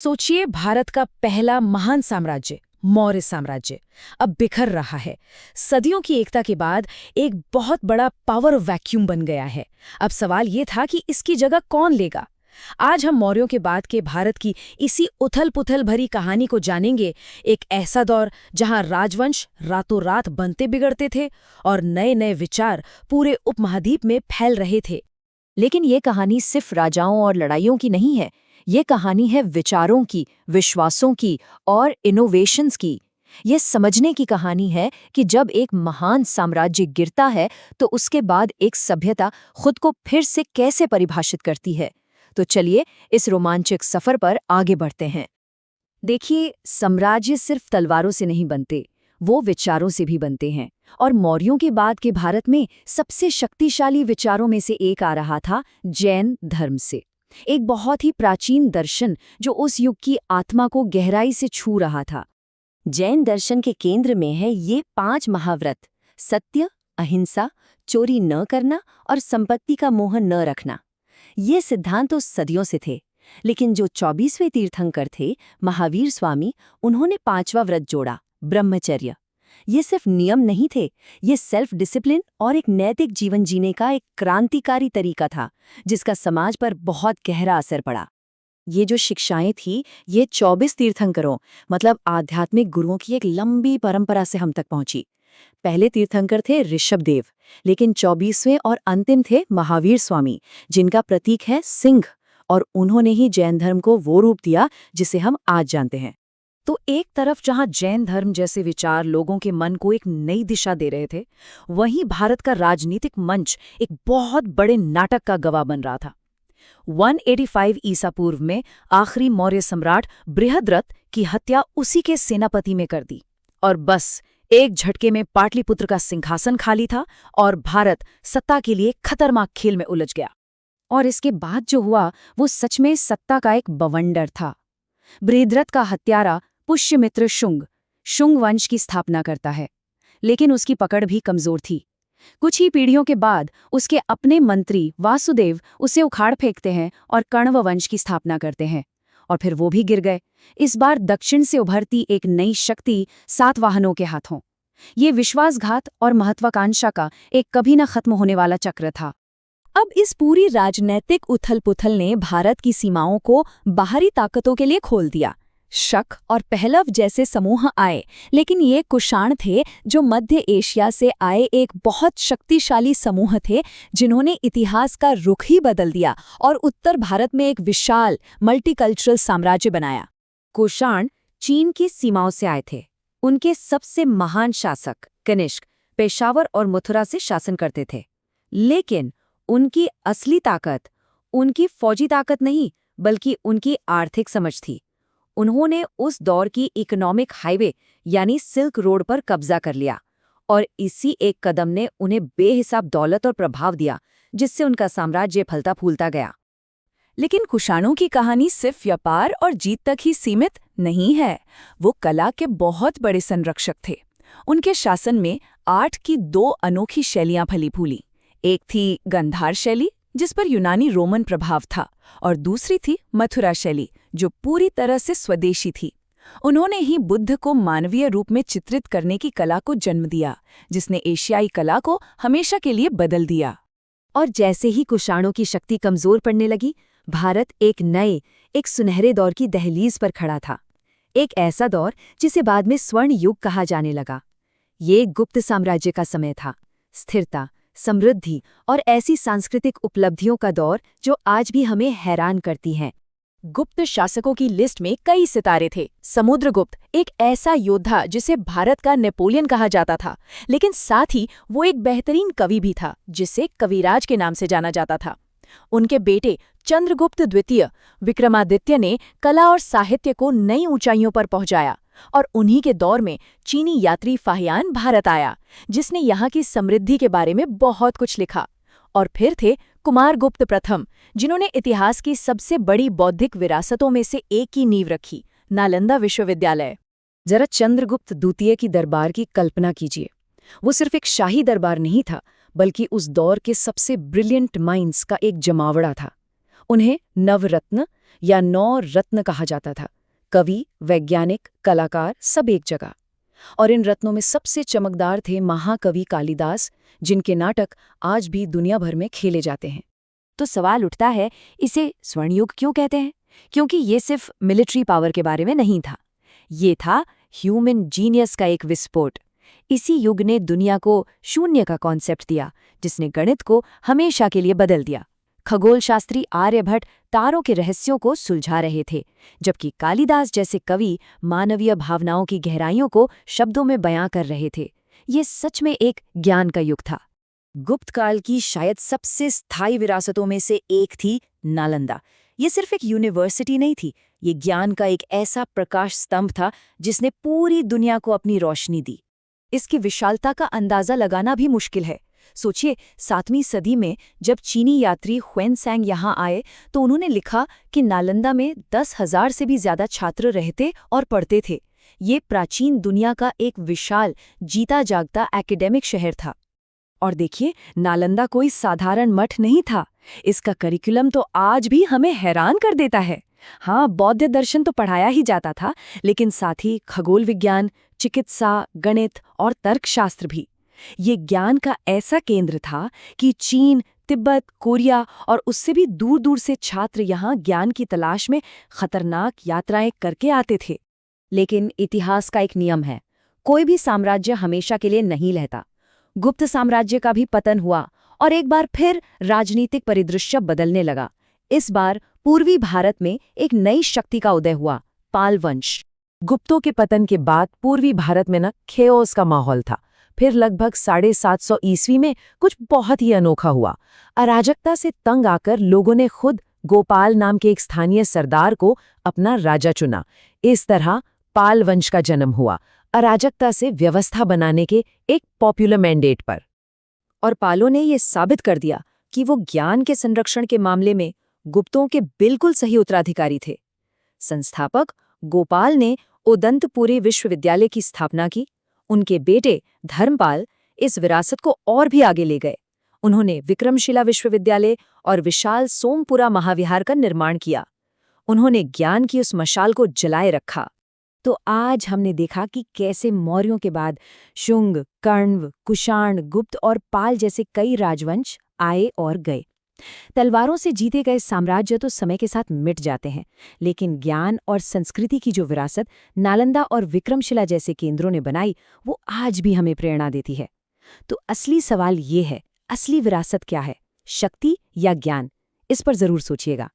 सोचिए, भारत का पहला महान साम्राज्य मौर्य साम्राज्य अब बिखर रहा है। सदियों की एकता के बाद एक बहुत बड़ा पावर वैक्यूम बन गया है। अब सवाल ये था कि इसकी जगह कौन लेगा। आज हम मौर्यों के बाद के भारत की इसी उथल-पुथल भरी कहानी को जानेंगे। एक ऐसा दौर जहां राजवंश रातों रात बनते बिगड़ते थे और नए-नए विचार पूरे उपमहाद्वीप में फैल रहे थे। लेकिन ये कहानी सिर्फ राजाओं और लड़ाइयों की नहीं है। ये कहानी है विचारों की, विश्वासों की और इनोवेशंस की। ये समझने की कहानी है कि जब एक महान साम्राज्य गिरता है तो उसके बाद एक सभ्यता खुद को फिर से कैसे परिभाषित करती है। तो चलिए इस रोमांचक सफर पर आगे बढ़ते हैं। देखिए, साम्राज्य सिर्फ तलवारों से नहीं बनते, वो विचारों से भी बनते हैं। और मौर्यों के बाद के भारत में सबसे शक्तिशाली विचारों में से एक आ रहा था जैन धर्म से। एक बहुत ही प्राचीन दर्शन जो उस युग की आत्मा को गहराई से छू रहा था। जैन दर्शन के केंद्र में है ये 5 महाव्रत: सत्य, अहिंसा, चोरी न करना और संपत्ति का मोह न रखना। ये सिद्धांत तो सदियों से थे, लेकिन जो 24वें तीर्थंकर थे महावीर स्वामी, उन्होंने 5वां व्रत जोड़ा, ब्रह्मचर्य। ये सिर्फ नियम नहीं थे, ये सेल्फ डिसिप्लिन और एक नैतिक जीवन जीने का एक क्रांतिकारी तरीका था जिसका समाज पर बहुत गहरा असर पड़ा। ये जो शिक्षाएं थी, ये 24 तीर्थंकरों मतलब आध्यात्मिक गुरुओं की एक लंबी परंपरा से हम तक पहुंची। पहले तीर्थंकर थे ऋषभदेव, लेकिन 24वें और अंतिम थे महावीर स्वामी, जिनका प्रतीक है सिंह, और उन्होंने ही जैन धर्म को वो रूप दिया जिसे हम आज जानते हैं। तो एक तरफ जहां जैन धर्म जैसे विचार लोगों के मन को एक नई दिशा दे रहे थे, वहीं भारत का राजनीतिक मंच एक बहुत बड़े नाटक का गवाह बन रहा था। 185 ईसा पूर्व में आखिरी मौर्य सम्राट बृहद्रथ की हत्या उसी के सेनापति में कर दी, और बस एक झटके में पाटलिपुत्र का सिंहासन खाली था और भारत सत्ता के लिए खतरनाक खेल में उलझ गया। और इसके बाद जो हुआ वो सच में सत्ता का एक बवंडर था। बृहद्रथ का हत्यारा पुष्यमित्र शुंग वंश की स्थापना करता है, लेकिन उसकी पकड़ भी कमजोर थी। कुछ ही पीढ़ियों के बाद उसके अपने मंत्री वासुदेव उसे उखाड़ फेंकते हैं और कण्व वंश की स्थापना करते हैं, और फिर वो भी गिर गए। इस बार दक्षिण से उभरती एक नई शक्ति सातवाहनों के हाथों। ये विश्वासघात और महत्वाकांक्षा का एक कभी न खत्म होने वाला चक्र था। अब इस पूरी राजनैतिक उथल-पुथल ने भारत की सीमाओं को बाहरी ताकतों के लिए खोल दिया। शक और पहलव जैसे समूह आए, लेकिन ये कुषाण थे जो मध्य एशिया से आए एक बहुत शक्तिशाली समूह थे, जिन्होंने इतिहास का रुख ही बदल दिया और उत्तर भारत में एक विशाल मल्टीकल्चरल साम्राज्य बनाया। कुषाण चीन की सीमाओं से आए थे। उनके सबसे महान शासक कनिष्क पेशावर और मथुरा से शासन करते थे, लेकिन उनकी असली ताकत उनकी फौजी ताकत नहीं बल्कि उनकी आर्थिक समझ थी। उन्होंने उस दौर की इकोनॉमिक हाईवे यानी सिल्क रोड पर कब्जा कर लिया, और इसी एक कदम ने उन्हें बेहिसाब दौलत और प्रभाव दिया, जिससे उनका साम्राज्य फलता फूलता गया। लेकिन कुषाणों की कहानी सिर्फ व्यापार और जीत तक ही सीमित नहीं है। वो कला के बहुत बड़े संरक्षक थे। उनके शासन में 8 की 2 अनोखी शैलियां फली फूली। एक थी गंधार शैली, जिस पर यूनानी रोमन प्रभाव था, और दूसरी थी मथुरा शैली, जो पूरी तरह से स्वदेशी थी। उन्होंने ही बुद्ध को मानवीय रूप में चित्रित करने की कला को जन्म दिया, जिसने एशियाई कला को हमेशा के लिए बदल दिया। और जैसे ही कुषाणों की शक्ति कमजोर पड़ने लगी, भारत एक सुनहरे दौर की दहलीज पर खड़ा था। एक ऐसा दौर जिसे बाद में स्वर्ण युग कहा जाने लगा। ये गुप्त साम्राज्य का समय था, स्थिरता, समृद्धि और ऐसी सांस्कृतिक उपलब्धियों का दौर जो आज भी हमें हैरान करती हैं। गुप्त शासकों की लिस्ट में कई सितारे थे। समुद्रगुप्त एक ऐसा योद्धा जिसे भारत का नेपोलियन कहा जाता था, लेकिन साथ ही वो एक बेहतरीन कवि भी था, जिसे कविराज के नाम से जाना जाता था। उनके बेटे चंद्रगुप्त द्वितीय विक्रमादित्य ने कला और साहित्य को नई ऊंचाइयों पर पहुंचाया, और उन्हीं के दौर में चीनी यात्री फाहियान भारत आया, जिसने यहाँ की समृद्धि के बारे में बहुत कुछ लिखा। और फिर थे कुमारगुप्त प्रथम, जिन्होंने इतिहास की सबसे बड़ी बौद्धिक विरासतों में से एक की नींव रखी, नालंदा विश्वविद्यालय। जरा चंद्रगुप्त द्वितीय की दरबार की कल्पना कीजिए। वो सिर्फ एक शाही दरबार नहीं था, बल्कि उस दौर के सबसे ब्रिलियंट माइंड्स का एक जमावड़ा था। उन्हें नवरत्न या 9 रत्न कहा जाता था। कवि, वैज्ञानिक, कलाकार सब एक जगह। और इन रत्नों में सबसे चमकदार थे महाकवि कालिदास, जिनके नाटक आज भी दुनिया भर में खेले जाते हैं। तो सवाल उठता है, इसे स्वर्णयुग क्यों कहते हैं? क्योंकि ये सिर्फ मिलिट्री पावर के बारे में नहीं था। ये था ह्यूमन जीनियस का एक विस्फोट। इसी युग ने दुनिया को शून्य का कॉन्सेप्ट दिया, जिसने गणित को हमेशा के लिए बदल दिया। खगोल शास्त्री आर्यभट्ट तारों के रहस्यों को सुलझा रहे थे, जबकि कालिदास जैसे कवि मानवीय भावनाओं की गहराइयों को शब्दों में बयां कर रहे थे। ये सच में एक ज्ञान का युग था। गुप्त काल की शायद सबसे स्थायी विरासतों में से एक थी नालंदा। ये सिर्फ एक यूनिवर्सिटी नहीं थी, ये ज्ञान का एक ऐसा प्रकाश स्तंभ था जिसने पूरी दुनिया को अपनी रोशनी दी। इसकी विशालता का अंदाजा लगाना भी मुश्किल है। सोचिए, 7वीं सदी में जब चीनी यात्री ह्वेनसैंग यहाँ आए तो उन्होंने लिखा कि नालंदा में 10,000 से भी ज्यादा छात्र रहते और पढ़ते थे। ये प्राचीन दुनिया का एक विशाल, जीता जागता एकेडमिक शहर था। और देखिए, नालंदा कोई साधारण मठ नहीं था। इसका करिकुलम तो आज भी हमें हैरान कर देता है। हाँ, बौद्ध दर्शन तो पढ़ाया ही जाता था, लेकिन साथ ही खगोल विज्ञान, चिकित्सा, गणित और तर्कशास्त्र भी। ये ज्ञान का ऐसा केंद्र था कि चीन, तिब्बत, कोरिया और उससे भी दूर दूर से छात्र यहाँ ज्ञान की तलाश में खतरनाक यात्राएं करके आते थे। लेकिन इतिहास का एक नियम है, कोई भी साम्राज्य हमेशा के लिए नहीं रहता। गुप्त साम्राज्य का भी पतन हुआ और एक बार फिर राजनीतिक परिदृश्य बदलने लगा। इस बार पूर्वी भारत में एक नई शक्ति का उदय हुआ, पाल वंश। गुप्तों के पतन के बाद पूर्वी भारत में खेओस का माहौल था। फिर लगभग 750 ईस्वी में कुछ बहुत ही अनोखा हुआ। अराजकता से तंग आकर लोगों ने खुद गोपाल नाम के एक स्थानीय सरदार को अपना राजा चुना। इस तरह पाल वंश का जन्म हुआ, अराजकता से व्यवस्था बनाने के एक पॉपुलर मैंडेट पर। और पालों ने ये साबित कर दिया कि वो ज्ञान के संरक्षण के मामले में गुप्तों के बिल्कुल सही उत्तराधिकारी थे। संस्थापक गोपाल ने उदंतपुरी विश्वविद्यालय की स्थापना की। उनके बेटे धर्मपाल इस विरासत को और भी आगे ले गए। उन्होंने विक्रमशिला विश्वविद्यालय और विशाल सोमपुरा महाविहार का निर्माण किया। उन्होंने ज्ञान की उस मशाल को जलाए रखा। तो आज हमने देखा कि कैसे मौर्यों के बाद शुंग, कण्व, कुषाण, गुप्त और पाल जैसे कई राजवंश आए और गए। तलवारों से जीते गए साम्राज्य तो समय के साथ मिट जाते हैं, लेकिन ज्ञान और संस्कृति की जो विरासत नालंदा और विक्रमशिला जैसे केंद्रों ने बनाई, वो आज भी हमें प्रेरणा देती है। तो असली सवाल ये है, असली विरासत क्या है, शक्ति या ज्ञान? इस पर जरूर सोचिएगा।